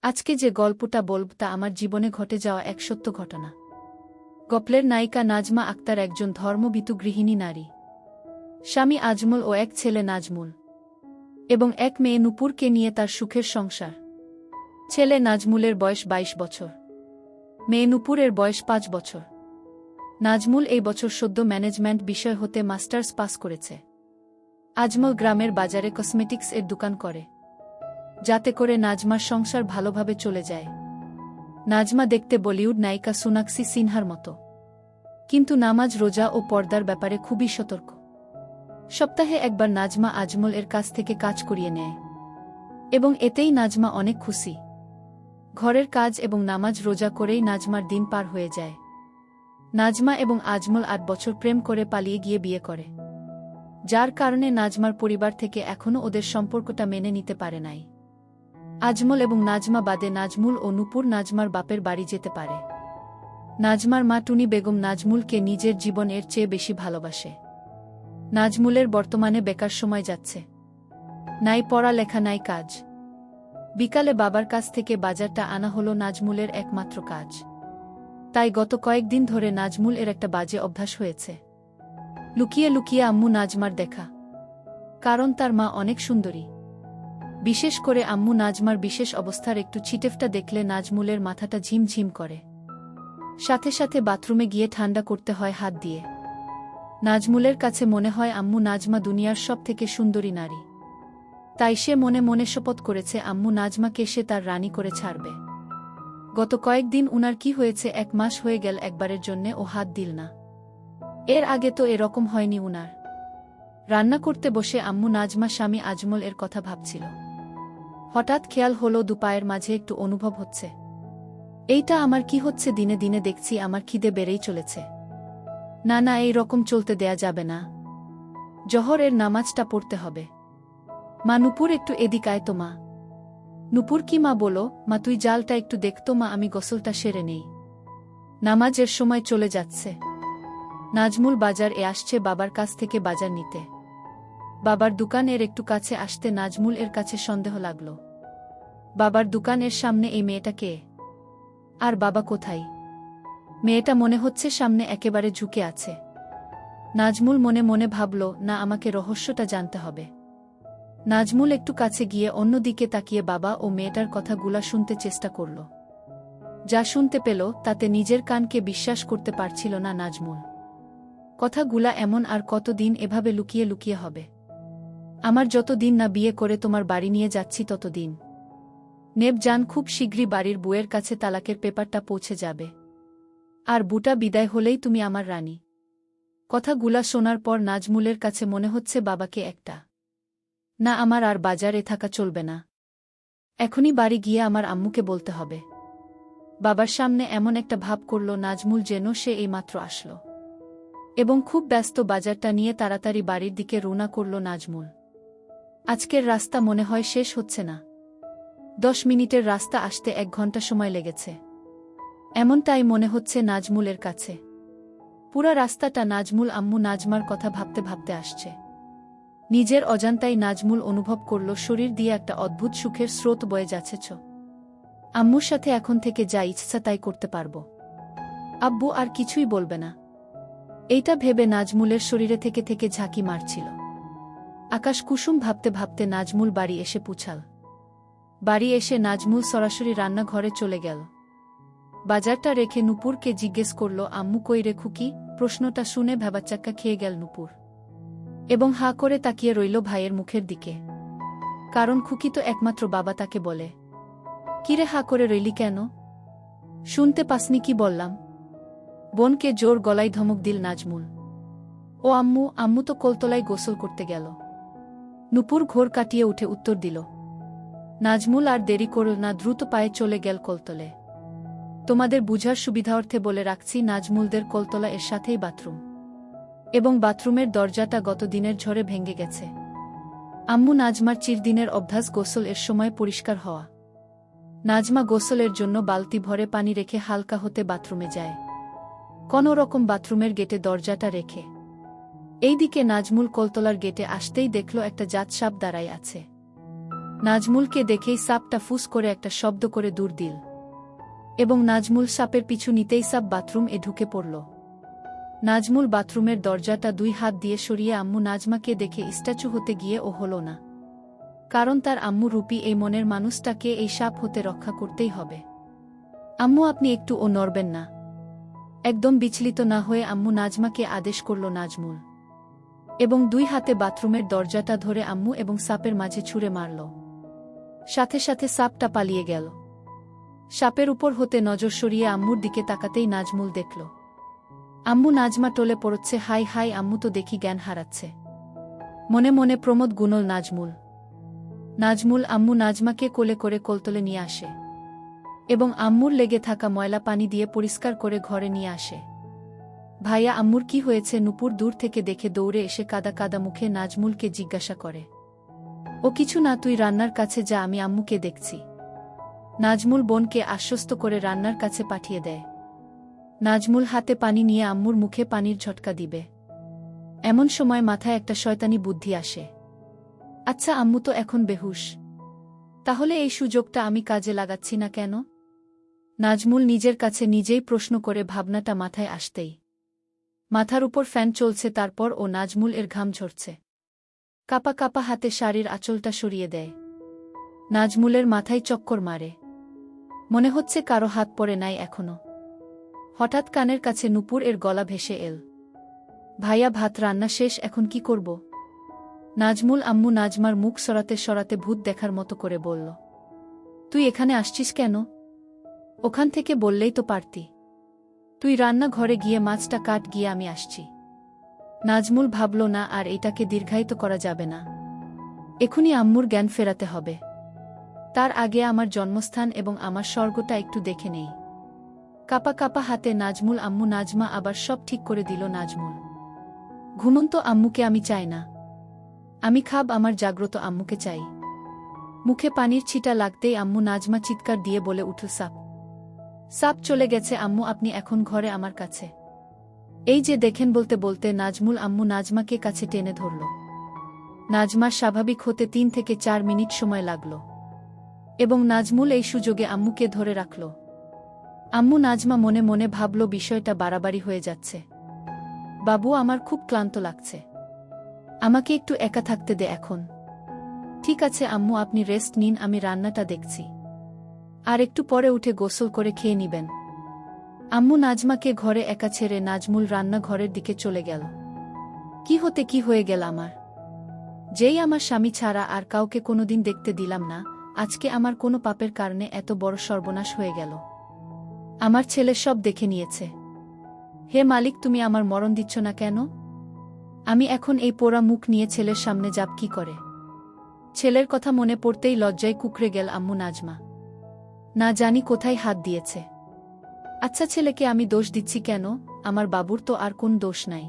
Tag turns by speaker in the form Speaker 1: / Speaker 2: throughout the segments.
Speaker 1: আজকে যে গল্পটা বলব তা আমার জীবনে ঘটে যাওয়া এক সত্য ঘটনা। গল্পের নায়িকা নাজমা আক্তার একজন ধর্মভীতু গৃহিণী নারী। স্বামী আজমল ও এক ছেলে নাজমুল এবং এক মেয়ে নূপুরকে নিয়ে তার সুখের সংসার। ছেলে নাজমুলের বয়স ২২ বছর, মেয়ে নূপুরের বয়স ৫ বছর। নাজমুল এই বছর সদ্য ম্যানেজমেন্ট বিষয় হতে মাস্টার্স পাস করেছে। আজমল গ্রামের বাজারে কসমেটিক্স এর দোকান করে, যাতে করে নাজমার সংসার ভালোভাবে চলে যায়। নাজমা দেখতে বলিউড নায়িকা সোনাক্ষী সিনহার মতো, কিন্তু নামাজ, রোজা ও পর্দার ব্যাপারে খুবই সতর্ক। সপ্তাহে একবার নাজমা আজমল এর কাছ থেকে কাজ করিয়ে নেয় এবং এতেই নাজমা অনেক খুশি। ঘরের কাজ এবং নামাজ রোজা করেই নাজমার দিন পার হয়ে যায়। নাজমা এবং আজমল ৮ বছর প্রেম করে পালিয়ে গিয়ে বিয়ে করে, যার কারণে নাজমার পরিবার থেকে এখনও ওদের সম্পর্কটা মেনে নিতে পারে নাই। আজমল এবং নাজমা বাদে নাজমুল ও নূপুর নাজমার বাপের বাড়ি যেতে পারে। নাজমার মা টুনি বেগম নাজমুলকে নিজের জীবনের চেয়ে বেশি ভালোবাসে। নাজমুলের বর্তমানে বেকার সময় যাচ্ছে, নাই পড়ালেখা নাই কাজ। বিকালে বাবার কাছ থেকে বাজারটা আনা হলো নাজমুলের একমাত্র কাজ। তাই গত কয়েকদিন ধরে নাজমুল এর একটা বাজে অভ্যাস হয়েছে, লুকিয়ে লুকিয়ে আম্মু নাজমার দেখা। কারণ তার মা অনেক সুন্দরী। বিশেষ করে আম্মু নাজমার বিশেষ অবস্থার একটু ছিটেফটা দেখলে নাজমুলের মাথাটা ঝিমঝিম করে। সাথে সাথে বাথরুমে গিয়ে ঠান্ডা করতে হয় হাত দিয়ে। নাজমুলের কাছে মনে হয় আম্মু নাজমা দুনিয়ার সব থেকে সুন্দরী নারী। তাই সে মনে মনে শপথ করেছে আম্মু নাজমাকে সে তার রানী করে ছাড়বে। গত কয়েকদিন উনার কি হয়েছে, ১ মাস হয়ে গেল একবারের জন্যে ও হাত দিল না। এর আগে তো এরকম হয়নি উনার। রান্না করতে বসে আম্মু নাজমা স্বামী আজমল এর কথা ভাবছিল। হঠাৎ খেয়াল হলো দুপায়ের মাঝে একটু অনুভব হচ্ছে। এইটা আমার কি হচ্ছে? দিনে দিনে দেখছি আমার খিদে বেড়েই চলেছে। না না, এই রকম চলতে দেয়া যাবে না। জহরের নামাজটা পড়তে হবে। মা, নূপুর একটু এদিক আয় তো মা। নূপুর কি মা? বলো মা, তুই জালটা একটু দেখতো মা, আমি গোসলটা সেরে নেই। নামাজের সময় চলে যাচ্ছে। নাজমুল বাজার এ আসছে বাবার কাছ থেকে বাজার নিতে। বাবার দোকান এর একটু কাছে আসতে নাজমুল এর কাছে সন্দেহ লাগল। বাবার দোকানের সামনে এই মেয়েটা কে? আর বাবা কোথায়? মেয়েটা মনে হচ্ছে সামনে একেবারে ঝুঁকে আছে। নাজমুল মনে মনে ভাবল, না, আমাকে রহস্যটা জানতে হবে। নাজমুল একটু কাছে গিয়ে অন্যদিকে তাকিয়ে বাবা ও মেয়েটার কথাগুলা শুনতে চেষ্টা করল। যা শুনতে পেল তাতে নিজের কানকে বিশ্বাস করতে পারছিল না নাজমুল। কথাগুলা এমন, আর কতদিন এভাবে লুকিয়ে লুকিয়ে হবে? আমার যতদিন না বিয়ে করে তোমার বাড়ি নিয়ে যাচ্ছি ততদিন। নেব জান, খুব শীঘ্রই বাড়ির বউয়ের কাছে তালাকের পেপারটা পৌঁছে যাবে, আর বুটা বিদায় হলেই তুমি আমার রানী। কথাগুলা শোনার পর নাজমুলের কাছে মনে হচ্ছে বাবাকে একটা না, আমার আর বাজারে থাকা চলবে না। এখনই বাড়ি গিয়ে আমার আম্মুকে বলতে হবে। বাবার সামনে এমন একটা ভাব করল নাজমুল যেন সে এইমাত্র আসলো, এবং খুব ব্যস্ত বাজারটা নিয়ে তাড়াতাড়ি বাড়ির দিকে রওনা করল নাজমুল। আজকের রাস্তা মনে হয় শেষ হচ্ছে না। ১০ মিনিটের রাস্তা আসতে ১ ঘন্টা সময় লেগেছে, এমনটাই মনে হচ্ছে নাজমুলের কাছে। পুরা রাস্তাটা নাজমুল আম্মু নাজমার কথা ভাবতে ভাবতে আসছে। নিজের অজান্তাই নাজমুল অনুভব করল শরীর দিয়ে একটা অদ্ভুত সুখের স্রোত বয়ে যাচ্ছে। আম্মুর সাথে এখন থেকে যা ইচ্ছা তাই করতে পারবো, আব্বু আর কিছুই বলবে না। এইটা ভেবে নাজমুলের শরীরে থেকে থেকে ঝাঁকি মারছিল। আকাশ কুসুম ভাবতে ভাবতে নাজমুল বাড়ি এসে পৌঁছাল। বাড়ি এসে নাজমুল সরাসরি রান্নাঘরে চলে গেল। বাজারটা রেখে নূপুরকে জিজ্ঞেস করল, আম্মু কই রে খুকি? প্রশ্নটা শুনে ভ্যাবাচ্চাক্কা খেয়ে গেল নূপুর এবং হাঁ করে তাকিয়ে রইল ভাইয়ের মুখের দিকে। কারণ খুকি তো একমাত্র বাবা তাকে বলে। কিরে, হাঁ করে রইলি কেন? শুনতে পাসনি কি বললাম? বোনকে জোর গলায় ধমক দিল নাজমুল। ও আম্মু, আম্মু তো কলতলায় গোসল করতে গেল। নূপুর ঘোর কাটিয়ে উঠে উত্তর দিল। নাজমুল আর দেরি করল না, দ্রুত পায়ে চলে গেল কলতলে। তোমাদের বুঝার সুবিধার্থে বলে রাখছি, নাজমুলদের কলতলা এর সাথেই বাথরুম, এবং বাথরুমের দরজাটা গত দিনের ঝড়ে ভেঙে গেছে। আম্মু নাজমার চিরদিনের অভ্যাস গোসল এর সময় পরিষ্কার হওয়া। নাজমা গোসলের জন্য বালতি ভরে পানি রেখে হালকা হতে বাথরুমে যায়, কোনো রকম বাথরুমের গেটে দরজাটা রেখে। এইদিকে নাজমুল কলতলার গেটে আসতেই দেখল একটা জাত সাপ দাঁড়ায় আছে। নাজমুলকে দেখেই সাপটা ফুস করে একটা শব্দ করে দূর দিল এবং নাজমুল সাপের পিছু নিতেই সাপ বাথরুম এ ঢুকে পড়ল। নাজমুল বাথরুমের দরজাটা 2 হাত দিয়ে সরিয়ে আম্মু নাজমাকে দেখে স্ট্যাচু হতে গিয়ে ও হল না, কারণ তার আম্মু রূপী এই মনের মানুষটাকে এই সাপ হতে রক্ষা করতেই হবে। আম্মু আপনি একটু ও নড়বেন না। একদম বিচলিত না হয়ে আম্মু নাজমাকে আদেশ করল নাজমুল, এবং 2 হাতে বাথরুমের দরজাটা ধরে আম্মু এবং সাপের মাঝে ছুঁড়ে মারল। সাথে সাথে সাপটা পালিয়ে গেল। সাপের উপর হতে নজর সরিয়ে আম্মুর দিকে তাকাতেই নাজমুল দেখল আম্মু নাজমা টলে পড়ছে। হাই হাই, আম্মু তো দেখি জ্ঞান হারাচ্ছে। মনে মনে প্রমোদ গুনল নাজমুল আম্মু নাজমাকে কোলে করে কোলতলে নিয়ে আসে এবং আম্মুর লেগে থাকা ময়লা পানি দিয়ে পরিষ্কার করে ঘরে নিয়ে আসে। ভাইয়া আম্মুর কি হয়েছে? নূপুর দূর থেকে দেখে দৌড়ে এসে কাদা কাদা মুখে নাজমুলকে জিজ্ঞাসা করে। ও কিছু না, তুই রান্নার কাছে যা, আমি আম্মুকে দেখছি। নাজমুল বোনকে আশ্বস্ত করে রান্নার কাছে পাঠিয়ে দেয়। নাজমুল হাতে পানি নিয়ে আম্মুর মুখে পানির ঝটকা দিবে, এমন সময় মাথায় একটা শয়তানি বুদ্ধি আসে। আচ্ছা, আম্মু তো এখন বেহুশ, তাহলে এই সুযোগটা আমি কাজে লাগাচ্ছি না কেন? নাজমুল নিজের কাছে নিজেই প্রশ্ন করে ভাবনাটা মাথায় আসতেই মাথার উপর ফ্যান চলছে, তারপর ও নাজমুল এর ঘাম ঝরছে। কাপা কাপা হাতে শাড়ির আঁচলটা সরিয়ে দেয়। নাজমুলের মাথায় চক্কর মারে, মনে হচ্ছে কারো হাত পড়ে নাই এখনো। হঠাৎ কানের কাছে নূপুর এর গলা ভেসে এল। ভাইয়া, ভাত রান্না শেষ, এখন কি করব? নাজমুল আম্মু নাজমার মুখ সরাতে সরাতে ভূত দেখার মতো করে বলল, তুই এখানে আসছিস কেন? ওখান থেকে বললেই তো পারতি। তুই রান্না ঘরে গিয়ে মাছটা কাট, গিয়ে আমি আসছি। নাজমুল ভাবল না আর এটাকে দীর্ঘায়িত করা যাবে না, এখনই আম্মুর জ্ঞান ফেরাতে হবে। তার আগে আমার জন্মস্থান এবং আমার স্বর্গটা একটু দেখে নেই। কাপা কাপা হাতে নাজমুল আম্মু নাজমা আবার সব ঠিক করে দিল। নাজমুল, ঘুমন্ত আম্মুকে আমি চাই না, আমি খাব আমার জাগ্রত আম্মুকে চাই। মুখে পানির ছিটা লাগতেই আম্মু নাজমা চিৎকার দিয়ে বলে উঠল, সাপ! সাপ চলে গেছে আম্মু, আপনি এখন ঘরে আমার কাছে। এই যে দেখেন, বলতে বলতে নাজমুল আম্মু নাজমাকে কাছে টেনে ধরল। নাজমার স্বাভাবিক হতে 3 থেকে 4 মিনিট সময় লাগল এবং নাজমুল এই সুযোগে আম্মুকে ধরে রাখল। আম্মু নাজমা মনে মনে ভাবল, বিষয়টা বাড়াবাড়ি হয়ে যাচ্ছে। বাবু, আমার খুব ক্লান্ত লাগছে, আমাকে একটু একা থাকতে দে এখন। ঠিক আছে আম্মু, আপনি রেস্ট নিন, আমি রান্নাটা দেখছি, আর একটু পরে উঠে গোসল করে খেয়ে নিবেন। আম্মু নাজমাকে ঘরে একা ছেড়ে নাজমুল রান্না ঘরের দিকে চলে গেল। কি হয়ে গেল আমার? যেই আমার স্বামী ছাড়া আর কাউকে কোনোদিন দেখতে দিলাম না, আজকে আমার কোনো পাপের কারণে এত বড় সর্বনাশ হয়ে গেল। আমার ছেলে সব দেখে নিয়েছে। হে মালিক, তুমি আমার মরণ দিচ্ছ না কেন? আমি এখন এই পোড়া মুখ নিয়ে ছেলের সামনে যাব কি করে? ছেলের কথা মনে পড়তেই লজ্জায় কুঁকড়ে গেল আম্মু নাজমা। না জানি কোথায় হাত দিয়েছে। আচ্ছা, ছেলেকে আমি দোষ দিচ্ছি কেন? আমার বাবুর তো আর কোন দোষ নাই,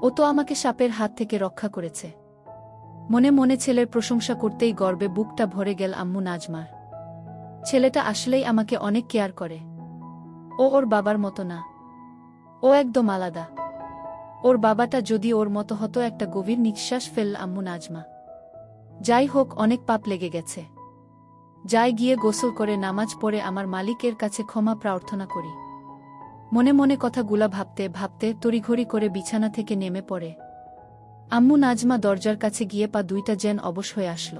Speaker 1: ও তো আমাকে সাপের হাত থেকে রক্ষা করেছে। মনে মনে ছেলের প্রশংসা করতেই গর্বে বুকটা ভরে গেল আম্মু নাজমার। ছেলেটা আসলেই আমাকে অনেক কেয়ার করে। ও ওর বাবার মতো না, ও একদম আলাদা। ওর বাবাটা যদি ওর মতো হতো। একটা গভীর নিঃশ্বাস ফেলল আম্মু নাজমা। যাই হোক, অনেক পাপ লেগে গেছে, যাই গিয়ে গোসল করে নামাজ পড়ে আমার মালিকের কাছে ক্ষমা প্রার্থনা করি। মনে মনে কথাগুলা ভাবতে ভাবতে তড়িঘড়ি করে বিছানা থেকে নেমে পড়ে। আম্মু নাজমা দরজার কাছে গিয়ে পা দুইটা যেন অবশ হয়ে আসল।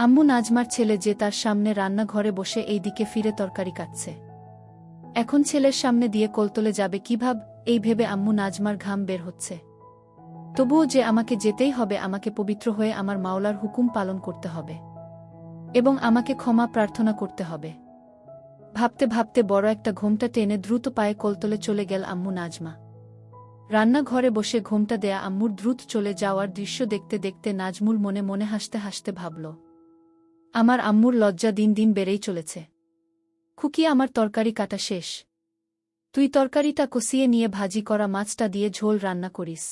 Speaker 1: আম্মু নাজমার ছেলে যে তার সামনে রান্নাঘরে বসে এই দিকে ফিরে তরকারি কাটছে। এখন ছেলের সামনে দিয়ে কোলতলে যাবে কিভাব, এই ভেবে আম্মু নাজমার ঘাম বের হচ্ছে। তবুও যে আমাকে যেতেই হবে, আমাকে পবিত্র হয়ে আমার মাওলার হুকুম পালন করতে হবে এবং আমাকে ক্ষমা প্রার্থনা করতে হবে। ভাবতে ভাবতে বড় একটা ঘোমটা টেনে দ্রুত পায়ে কোলতলে চলে গেল আম্মু নাজমা। রান্নাঘরে বসে ঘোমটা দেয়া আম্মুর দ্রুত চলে যাওয়ার দৃশ্য দেখতে দেখতে নাজমুল মনে মনে হাসতে হাসতে ভাবল, আমার আম্মুর লজ্জা দিন দিন বেড়েই চলেছে। খুকি, আমার তরকারি কাটা শেষ, তুই তরকারিটা কষিয়ে নিয়ে ভাজি করা মাছটা দিয়ে ঝোল রান্না করিস।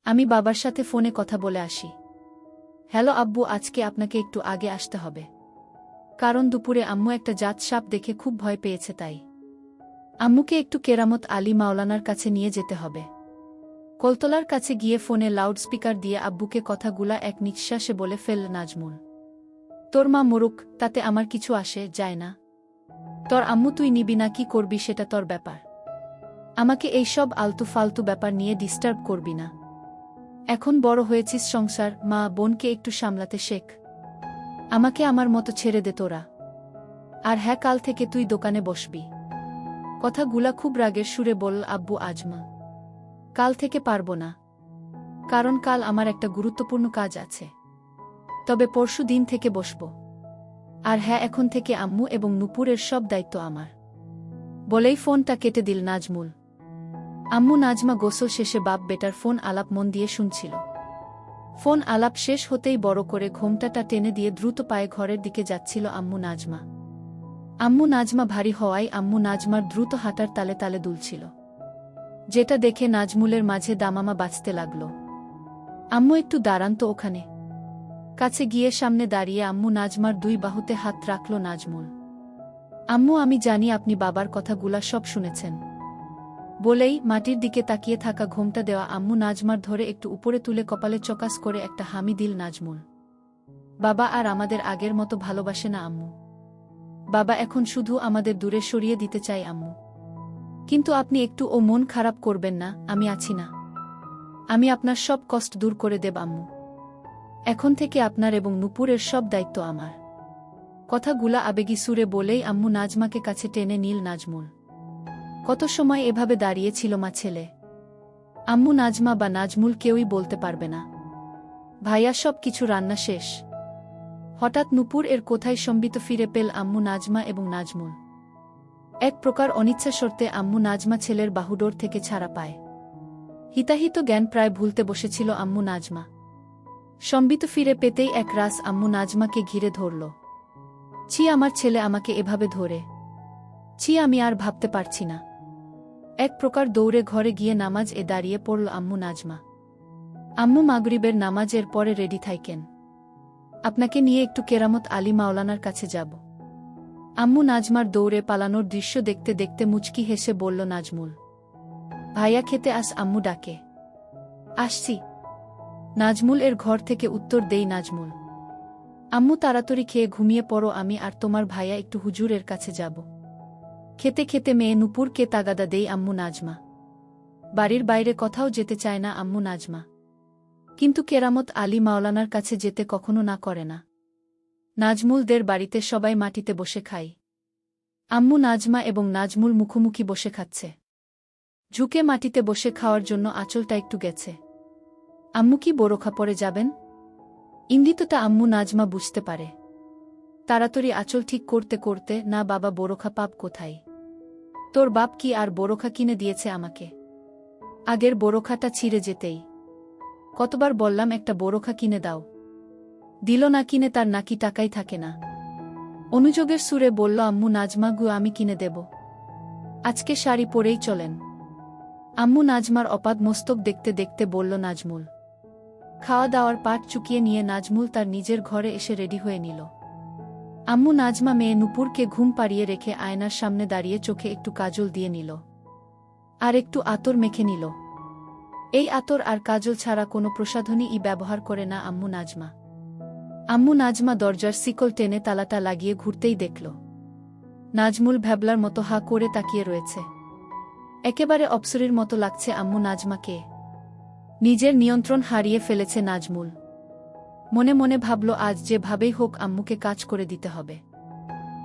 Speaker 1: আমি বাবার সাথে ফোনে কথা বলে আসি। হ্যালো আব্বু, আজকে আপনাকে একটু আগে আসতে হবে, কারণ দুপুরে আম্মু একটা জাত সাপ দেখে খুব ভয় পেয়েছে, তাই আম্মুকে একটু কেরামত আলী মাওলানার কাছে নিয়ে যেতে হবে। কলতলার কাছে গিয়ে ফোনে লাউডস্পিকার দিয়ে আব্বুকে কথাগুলা এক নিঃশ্বাসে বলে ফেলল নাজমুল। তোর মা মরুক, তাতে আমার কিছু আসে যায় না। তোর আম্মু তুই নিবি না কি করবি সেটা তোর ব্যাপার। আমাকে এই সব আলতু ফালতু ব্যাপার নিয়ে ডিস্টার্ব করবি না। এখন বড় হয়েছিস, সংসার মা বোনকে একটু সামলাতে শেখ। আমাকে আমার মতো ছেড়ে দে তোরা। আর হ্যাঁ, কাল থেকে তুই দোকানে বসবি। কথাগুলা খুব রাগের সুরে বলল আব্বু আজমা। কাল থেকে পারবো না, কারণ কাল আমার একটা গুরুত্বপূর্ণ কাজ আছে। তবে পরশু দিন থেকে বসব। আর হ্যাঁ, এখন থেকে আম্মু এবং নূপুরের সব দায়িত্ব আমার। বলেই ফোনটা কেটে দিল নাজমুল। আম্মু নাজমা গোসল শেষে বাপ বেটার ফোন আলাপ মন দিয়ে শুনছিল। ফোন আলাপ শেষ হতেই বড় করে ঘোমটাটা টেনে দিয়ে দ্রুত পায়ে ঘরের দিকে যাচ্ছিল আম্মু নাজমা। আম্মু নাজমা ভারী হওয়ায় আম্মু নাজমার দ্রুত হাঁটার তালে তালে দুলছিল, যেটা দেখে নাজমুলের মাঝে দামামা বাজতে লাগল। আম্মু একটু দাঁড়ান তো ওখানে। কাছে গিয়ে সামনে দাঁড়িয়ে আম্মু নাজমার দুই বাহুতে হাত রাখল নাজমুল। আম্মু, আমি জানি আপনি বাবার কথাগুলা সব শুনেছেন। বলেই মাটির দিকে তাকিয়ে থাকা ঘোমটা দেওয়া আম্মু নাজমার ধরে একটু উপরে তুলে কপালে চকাস করে একটা হামি দিল নাজমুল। বাবা আর আমাদের আগের মতো ভালোবাসে না আম্মু। বাবা এখন শুধু আমাদের দূরে সরিয়ে দিতে চাই আম্মু। কিন্তু আপনি একটু ও মন খারাপ করবেন না, আমি আছি না। আমি আপনার সব কষ্ট দূর করে দেব আম্মু। এখন থেকে আপনার এবং নূপুরের সব দায়িত্ব আমার। কথাগুলা আবেগী সুরে বলেই আম্মু নাজমাকে কাছে টেনে নিল নাজমুল। কত সময় এভাবে দাঁড়িয়েছিল মা ছেলে। আম্মু নাজমা বা নাজমুল কেউই বলতে পারবে না। ভাইয়া সব কিছু রান্না শেষ। হঠাৎ নূপুর এর কোথায় সম্বিত ফিরে পেল আম্মু নাজমা এবং নাজমুল। এক প্রকার অনিচ্ছা শর্তে আম্মু নাজমা ছেলের বাহুডোর থেকে ছাড়া পায়। হিতাহিত জ্ঞান প্রায় ভুলতে বসেছিল আম্মু নাজমা। সম্বিত ফিরে পেতেই এক রাস আম্মু নাজমাকে ঘিরে ধরল। ছি, আমার ছেলে আমাকে এভাবে ধরে। ছি, আমি আর ভাবতে পারছি না। এক প্রকার দৌড়ে ঘরে গিয়ে নামাজ দাঁড়িয়ে পড়ল আম্মু নাজমা। আম্মু, মাগরিবের নামাজের পরে রেডি থাইকেন। আপনাকে নিয়ে একটু কেরামত আলী মাওলানার কাছে যাব। আম্মু নাজমার দৌড়ে পালানোর দৃশ্য দেখতে দেখতে মুচকি হেসে বলল নাজমুল। ভাইয়া খেতে আস, আম্মু ডাকে। আসছি। নাজমুল এর ঘর থেকে উত্তর দেই নাজমুল। আম্মু, তাড়াতাড়ি খেয়ে ঘুমিয়ে পড়ো, আমি আর তোমার ভাইয়া একটু হুজুরের কাছে যাব। খেতে খেতে মেয়ে নূপুরকে তাগাদা দেই আম্মু নাজমা। বাড়ির বাইরে কোথাও যেতে চায় না আম্মু নাজমা। কিন্তু কেরামত আলী মাওলানার কাছে যেতে কখনো না করে না। নাজমুলদের বাড়িতে সবাই মাটিতে বসে খায়। আম্মু নাজমা এবং নাজমুল মুখোমুখি বসে খাচ্ছে। ঝুঁকে মাটিতে বসে খাওয়ার জন্য আঁচলটা একটু গেছে। আম্মু কি বোরখা পরে যাবেন? ইঙ্গিতটা আম্মু নাজমা বুঝতে পারে। তাড়াতাড়ি আঁচল ঠিক করতে করতে, না বাবা, বোরখা পাপ কোথায়? তোর বাপ কি আর বোরখা কিনে দিয়েছে আমাকে? আগের বোরখাটা ছিঁড়ে যেতেই কতবার বললাম একটা বোরখা কিনে দাও। দিল না কিনে, তার নাকি টাকাই থাকে না। অনুযোগের সুরে বলল আম্মু নাজমা, গু আমি কিনে দেব। আজকে শাড়ি পরেই চলেন। আম্মু নাজমার অপাদ মস্তক দেখতে দেখতে বলল নাজমুল। খাওয়া দাওয়ার পাট চুকিয়ে নিয়ে নাজমুল তার নিজের ঘরে এসে রেডি হয়ে নিল। আম্মু নাজমা মেয়ে নূপুরকে ঘুম পাড়িয়ে রেখে আয়নার সামনে দাঁড়িয়ে চোখে একটু কাজল দিয়ে নিল, আর একটু আতর মেখে নিল। এই আতর আর কাজল ছাড়া কোনো প্রসাধনী ব্যবহার করে না আম্মু নাজমা। আম্মু নাজমা দরজার শিকল টেনে তালাটা লাগিয়ে ঘুরতেই দেখল নাজমুল ভ্যাবলার মতো হা করে তাকিয়ে রয়েছে। একেবারে অপ্সরীর মতো লাগছে আম্মু নাজমাকে। নিজের নিয়ন্ত্রণ হারিয়ে ফেলেছে নাজমুল। মনে মনে ভাবল, আজ যেভাবেই হোক আম্মুকে কাজ করে দিতে হবে।